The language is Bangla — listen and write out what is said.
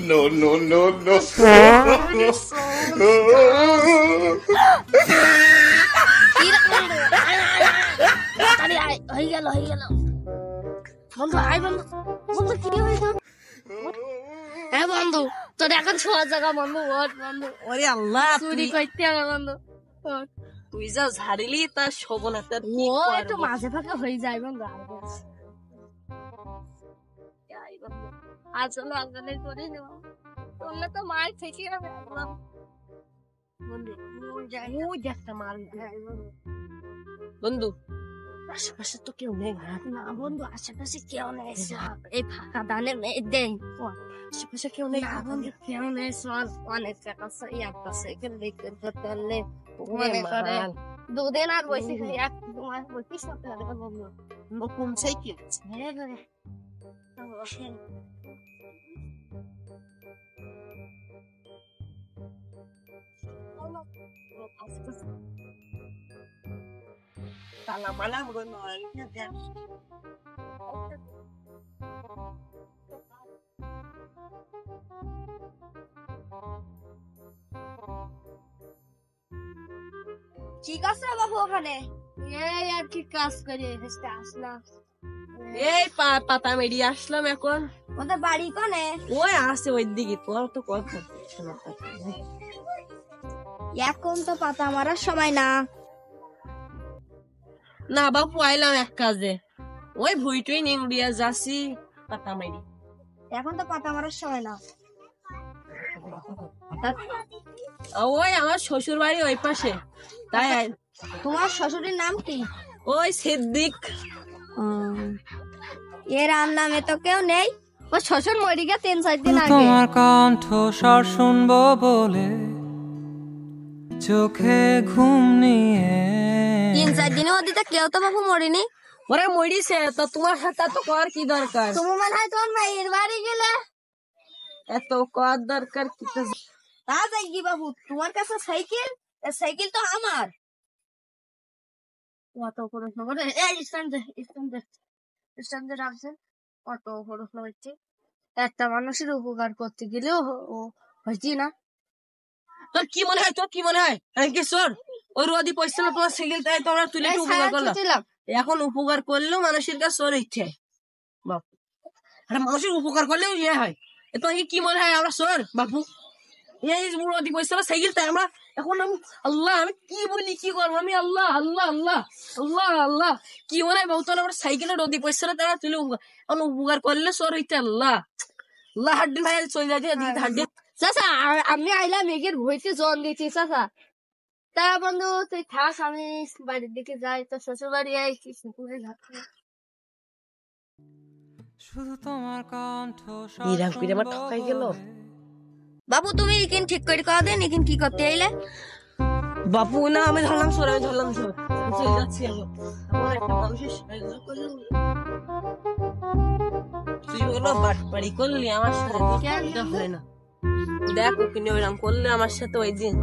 No, no, no, no. হয়ে গেল বন্ধু, আয় বন্ধু, বন্ধু কি হয়েছে? হ্যাঁ বন্ধু, তোর এখন ছোঁয়া জায়গা বন্ধু, বন্ধু ওরে আল্লাহ, চুরি করতে হবে বন্ধু। তুই যা ঝাড়িলি তার শোভন একটা ও একটু মাঝে ফাঁকে হয়ে যায় বন্ধু। আসলে আজকে করে নেব, তোমরা তো মার থেকে হবে বন্ধু। আশেপাশে তো কেউ নেই না বন্ধু, আশেপাশে কেউ নেই। এই ফাঁকা দানে দেই, আশেপাশে কেউ নেই বন্ধু, কেউ নেই। চল অনেক টাকা সাইকেল দেখতে ধরতে দুদিন আর বসে এক তোমার বসিস বন্ধু। কোন সাইকেল? তালা মালা নয় কি কাজ রে বাবু ওখানে? এই আর কি কাজ করে আসলাম। এই পাতা মেরিয়ে আসলাম এখন। ওদের বাড়ি কোনে? ওই আসে ওই দিকে, তোর তো কথা এখন তো পাতা মারার সময় না। না বাপু, আইলাম এক কাজে, ওই ভুইটুই নিংড়িয়া যাচ্ছি পাতা মেরি। এখন তো পাতা মারার সময় না। ওই আমার শ্বশুর বাড়ি ওই পাশে, তাই। তোমার শ্বশুরের নাম কি? ওই সিদ্দিক। এর নামে তো কেউ নেই। ও শ্বশুর মরি গে 3-4 দিন আগে। তোমার কণ্ঠ স্বর শুনবো বলে চোখে ঘুম নিয়ে 3-4 দিনের মধ্যে কেউ তো বাবু মরিনি। ওরা মরিছে তো তোমার সাথে তো কর কি দরকার? তুমি মনে হয় তোমার মায়ের বাড়ি গেলে এত কর দরকার কি? তো তা যাই কি বাবু, তোমার কাছে সাইকেল, সাইকেল তো আমার। অত খরচ না করে স্ট্যান্ডে রাখছেন, অত খরচ না হচ্ছে। একটা মানুষের উপকার করতে গেলেও হয়েছি না। তোর কি মনে হয়? তোর কি মনে হয় আমি কি চোর? ওই রোদি পয়সা তোমার সাইকেল, তাই তোমরা তুলে উপকার করলাম। এখন উপকার করলেও মানুষের কাছে চোর ইচ্ছে বাপ। আরে মানুষের উপকার করলেও ইয়ে হয়। তোমার কি মনে হয় আমরা চোর বাপু? এই রোদি পয়সা সাইকেল, তাই আমরা এখন আল্লাহ, আমি কি বলি কি করবো আমি? আল্লাহ আল্লাহ আল্লাহ আল্লাহ আল্লাহ, কি মনে হয় বাবু? তোর আমরা সাইকেলের রোদি পয়সা তারা তুলে এখন উপকার করলে চোর হইতে। আল্লাহ আল্লাহ, হাড্ডি ভাই চলে যাচ্ছে হাড্ডি। চাচা আমি আইলাম মেঘের ভইতে জন দিচ্ছি চাচা। তা বন্ধু তুই থাক, আমি বাড়ির দিকে যাই। তো শ্বশুর বাড়ি শুধু তোমার কণ্ঠ ইরাম করে আমার ঠকাই গেল। বাবু তুমি ইকিন ঠিক করে করা দেন, ইকিন কি করতে আইলে? বাপু না, আমি ধরলাম চোর, আমি ধরলাম চোর, চলে যাচ্ছি। আমার একটা মানুষের সাহায্য করলো, তুই হলো বাটপাড়ি করলি আমার সাথে, এটা হয় না। দেখ ওকে নিয়ে ওইরকম করলে আমার সাথে ওই দিন।